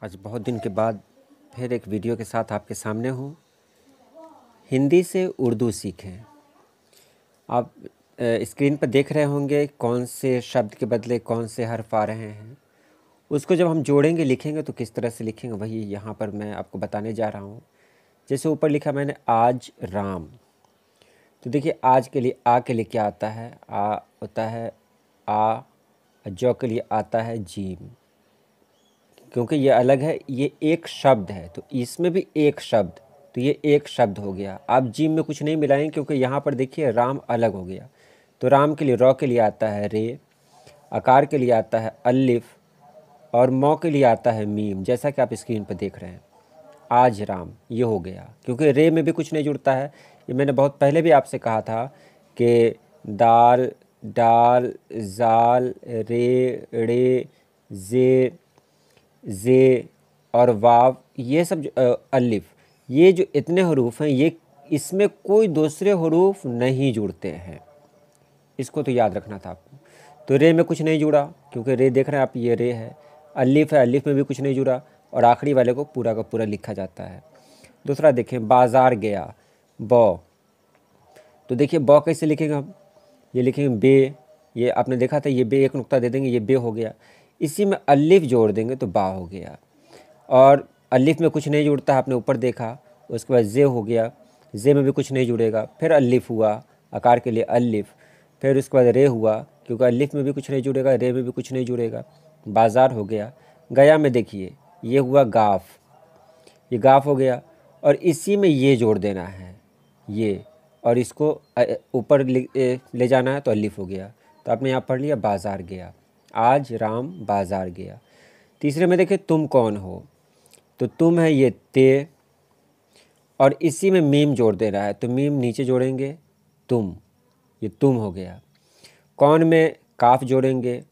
आज बहुत दिन के बाद फिर एक वीडियो के साथ आपके सामने हूँ। हिंदी से उर्दू सीखें। आप स्क्रीन पर देख रहे होंगे कौन से शब्द के बदले कौन से हर्फ आ रहे हैं। उसको जब हम जोड़ेंगे लिखेंगे तो किस तरह से लिखेंगे वही यहाँ पर मैं आपको बताने जा रहा हूँ। जैसे ऊपर लिखा मैंने आज राम, तो देखिए आज के लिए आ के लिए क्या आता है, आ होता है आ, जो के लिए आता है जीम। क्योंकि ये अलग है, ये एक शब्द है तो इसमें भी एक शब्द, तो ये एक शब्द हो गया। आप जीम में कुछ नहीं मिलाएंगे क्योंकि यहाँ पर देखिए राम अलग हो गया। तो राम के लिए रौ के लिए आता है रे, आकार के लिए आता है अलिफ और मौ के लिए आता है मीम, जैसा कि आप स्क्रीन पर देख रहे हैं। आज राम ये हो गया क्योंकि रे में भी कुछ नहीं जुड़ता है। ये मैंने बहुत पहले भी आपसे कहा था कि दाल डाल जाल रे रे जे और वाव, ये सब अलिफ, ये जो इतने हरूफ हैं ये इसमें कोई दूसरे हरूफ नहीं जुड़ते हैं। इसको तो याद रखना था आपको। तो रे में कुछ नहीं जुड़ा क्योंकि रे देख रहे हैं आप, ये रे है। अलिफ है, अलिफ में भी कुछ नहीं जुड़ा और आखिरी वाले को पूरा का पूरा लिखा जाता है। दूसरा देखें बाज़ार गया, बौ, तो देखिए बौ कैसे लिखेंगे हम, ये लिखेंगे बे, ये आपने देखा था ये बे, एक नुक्ता दे देंगे ये बे हो गया। इसी में अलिफ जोड़ देंगे तो बा हो गया। और अलिफ में कुछ नहीं जुड़ता, आपने ऊपर देखा। उसके बाद जे हो गया, जे में भी कुछ नहीं जुड़ेगा। फिर अलिफ हुआ, आकार के लिए अलिफ। फिर उसके बाद रे हुआ क्योंकि अलिफ में भी कुछ नहीं जुड़ेगा, रे में भी कुछ नहीं जुड़ेगा। बाज़ार हो गया। गया में देखिए ये हुआ गाफ, ये गाफ हो गया और इसी में ये जोड़ देना है ये, और इसको ऊपर ले जाना है तो अलिफ हो गया। तो आपने यहाँ पढ़ लिया बाज़ार गया, आज राम बाज़ार गया। तीसरे में देखिए तुम कौन हो, तो तुम है ये ते और इसी में मीम जोड़ दे रहा है तो मीम नीचे जोड़ेंगे तुम, ये तुम हो गया। कौन में काफ जोड़ेंगे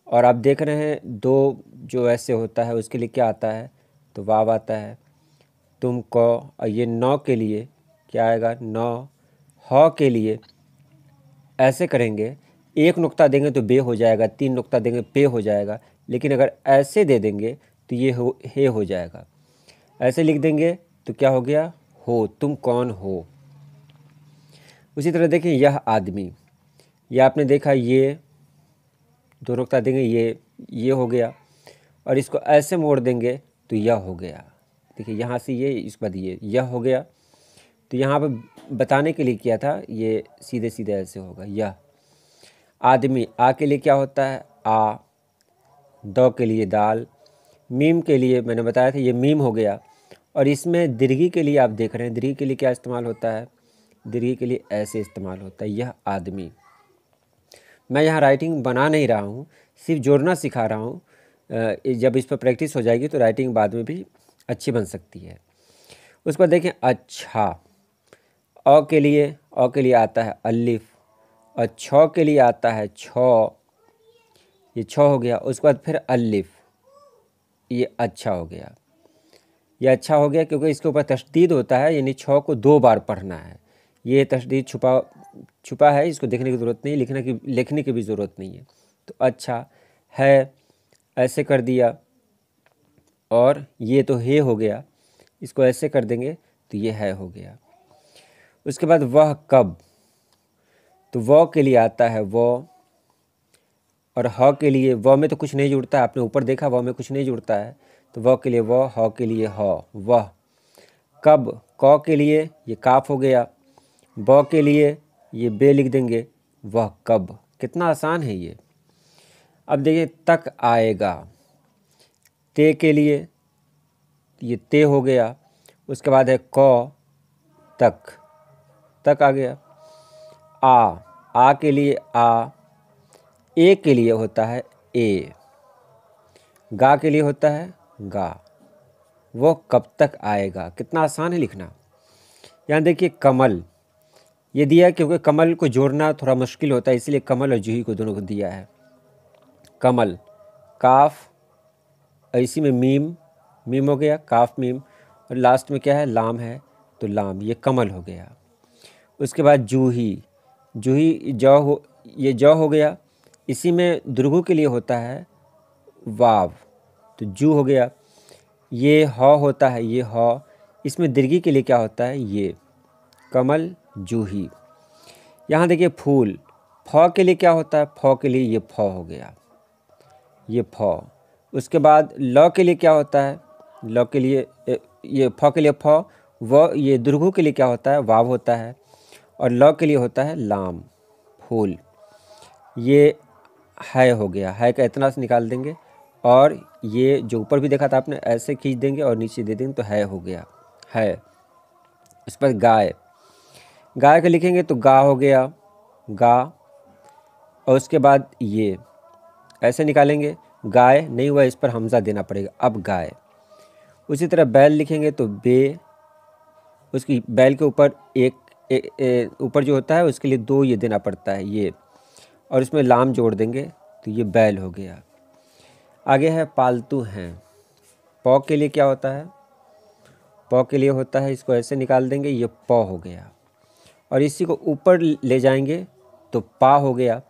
और आप देख रहे हैं दो जो ऐसे होता है उसके लिए क्या आता है, तो वाव आता है। तुम को, और ये नौ के लिए क्या आएगा, नौ। ह के लिए ऐसे करेंगे, एक नुक्ता देंगे तो बे हो जाएगा, तीन नुक्ता देंगे पे हो जाएगा, लेकिन अगर ऐसे दे देंगे तो ये हे हो जाएगा। ऐसे लिख देंगे तो क्या हो गया, हो, तुम कौन हो। उसी तरह देखें यह आदमी, यह आपने देखा ये दो नुक्ता देंगे ये हो गया और इसको ऐसे मोड़ देंगे तो यह हो गया। देखिए यहाँ से ये, इस बाद ये यह हो गया। तो यहाँ पर बताने के लिए किया था, ये सीधे सीधे ऐसे होगा यह आदमी। आ के लिए क्या होता है आ, दो के लिए दाल, मीम के लिए मैंने बताया था ये मीम हो गया। और इसमें दीर्घी के लिए आप देख रहे हैं, दीर्घी के लिए क्या इस्तेमाल होता है, दीर्घी के लिए ऐसे इस्तेमाल होता है यह आदमी। मैं यहाँ राइटिंग बना नहीं रहा हूँ, सिर्फ जोड़ना सिखा रहा हूँ। जब इस पर प्रैक्टिस हो जाएगी तो राइटिंग बाद में भी अच्छी बन सकती है। उस पर देखें अच्छा, अ के लिए आता है अलिफ और छ के लिए आता है छ, ये छ हो गया। उसके बाद फिर अलिफ, ये अच्छा हो गया। ये अच्छा हो गया क्योंकि इसके ऊपर तशदीद होता है, यानी छ को दो बार पढ़ना है। ये तशदीद छुपा है, इसको देखने की ज़रूरत नहीं, लिखने की भी ज़रूरत नहीं है। तो अच्छा है ऐसे कर दिया और ये तो हे हो गया, इसको ऐसे कर देंगे तो ये है हो गया। उसके बाद वह कब, तो वह के लिए आता है वह और ह के लिए, वह में तो कुछ नहीं जुड़ता है, आपने ऊपर देखा वह में कुछ नहीं जुड़ता है, तो वह के लिए वह, ह के लिए ह, वह। कब, क के लिए ये काफ हो गया, ब के लिए ये बे लिख देंगे, वह कब। कितना आसान है ये। अब देखिए तक आएगा, ते के लिए ये ते हो गया। उसके बाद है क, तक आ गया। आ के लिए आ, ए के लिए होता है ए, गा के लिए होता है गा, वो कब तक आएगा। कितना आसान है लिखना। यहाँ देखिए कमल, ये दिया है क्योंकि कमल को जोड़ना थोड़ा मुश्किल होता है, इसलिए कमल और जूही को दोनों को दिया है। कमल, काफ, इसी में मीम हो गया, काफ मीम, और लास्ट में क्या है लाम है तो लाम, ये कमल हो गया। उसके बाद जूही ये जौ हो गया। इसी में दुर्गु के लिए होता है वाव, तो जू हो गया। ये ह होता है, ये ह, इसमें दीर्घी के लिए क्या होता है, ये कमल जूही। यहाँ देखिए फूल, फ के लिए क्या होता है, फ के लिए ये फ हो गया, ये फ। उसके बाद ल के लिए क्या होता है, ल के लिए ये फ के लिए फ, व ये दुर्घु के लिए क्या होता है, वाव होता है, और ल के लिए होता है लाम, फूल। ये है हो गया, है का इतना से निकाल देंगे, और ये जो ऊपर भी देखा था आपने ऐसे खींच देंगे और नीचे दे देंगे तो है हो गया, है। इस पर गाय, गाय का लिखेंगे तो गा हो गया, गा, और उसके बाद ये ऐसे निकालेंगे, गाय नहीं हुआ, इस पर हमज़ा देना पड़ेगा, अब गाय। उसी तरह बैल लिखेंगे तो बे, उसकी बैल के ऊपर एक ऊपर जो होता है उसके लिए दो ये देना पड़ता है, ये, और इसमें लाम जोड़ देंगे तो ये बैल हो गया। आगे है पालतू हैं, पौ के लिए क्या होता है, पौ के लिए होता है, इसको ऐसे निकाल देंगे, ये पौ हो गया, और इसी को ऊपर ले जाएंगे तो पा हो गया।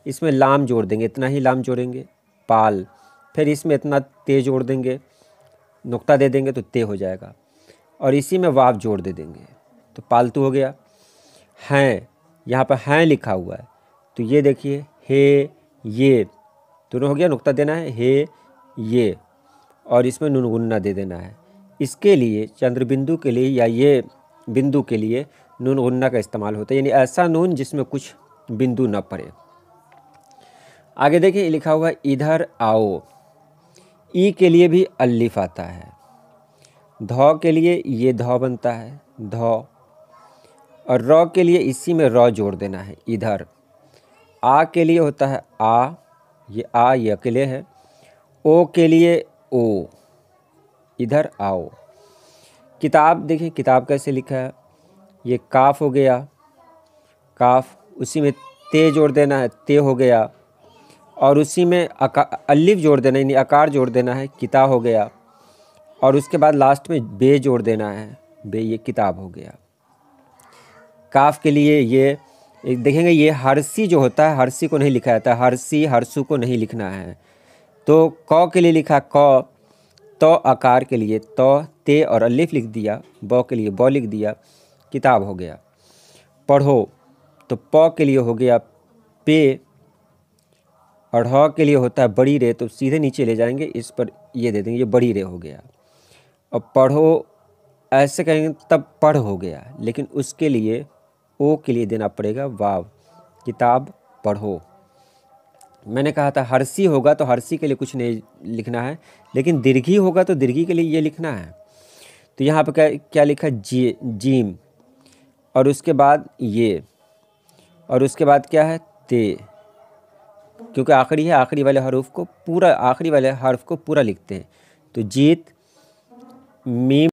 इसमें लाम जोड़ देंगे, इतना ही लाम जोड़ेंगे, पाल। फिर इसमें इतना ते जोड़ देंगे, नुक्ता दे देंगे तो ते हो जाएगा, और इसी में वाव जोड़ दे देंगे तो पालतू हो गया। हैं, यहाँ पर हैं लिखा हुआ है तो ये देखिए हे ये दोनों हो गया, नुक्ता देना है हे ये, और इसमें नून गुन्ना दे देना है। इसके लिए चंद्र बिंदु के लिए या ये बिंदु के लिए नून गुन्ना का इस्तेमाल होता है, यानी ऐसा नून जिसमें कुछ बिंदु न पड़े। आगे देखिए लिखा हुआ है इधर आओ, ई के लिए भी अलिफ आता है, धौ के लिए ये धौ बनता है, धौ, और रौ के लिए इसी में रौ जोड़ देना है, इधर। आ के लिए होता है आ, ये अकेले है। ओ के लिए ओ, इधर आओ। किताब देखिए, किताब कैसे लिखा है, ये काफ हो गया, काफ, उसी में ते जोड़ देना है, ते हो गया, और उसी में अलिफ जोड़ देना है, यानी आकार जोड़ देना है, किता हो गया, और उसके बाद लास्ट में बे जोड़ देना है, बे, ये किताब हो गया। काफ के लिए ये देखेंगे, ये हर्षी जो होता है, हर्षी को नहीं लिखा जाता, हर्षी हर्षु को नहीं लिखना है, तो क के लिए लिखा क, तो आकार के लिए तो, ते और अलिफ लिख दिया, ब के लिए ब लिख दिया, किताब हो गया। पढ़ो तो प के लिए हो गया पे, और ह के लिए होता है बड़ी रे, तो सीधे नीचे ले जाएंगे, इस पर ये दे देंगे, ये बड़ी रे हो गया। और पढ़ो ऐसे करेंगे तब पढ़ हो गया, लेकिन उसके लिए ओ के लिए देना पड़ेगा वाव, किताब पढ़ो। मैंने कहा था हर्षी होगा तो हर्षी के लिए कुछ नहीं लिखना है, लेकिन दीर्घी होगा तो दीर्घी के लिए ये लिखना है। तो यहाँ पर क्या लिखा, जीम, और उसके बाद ये, और उसके बाद क्या है, ते, क्योंकि आखिरी है, आखिरी वाले हर्फ को पूरा लिखते हैं। तो जीत, मीम,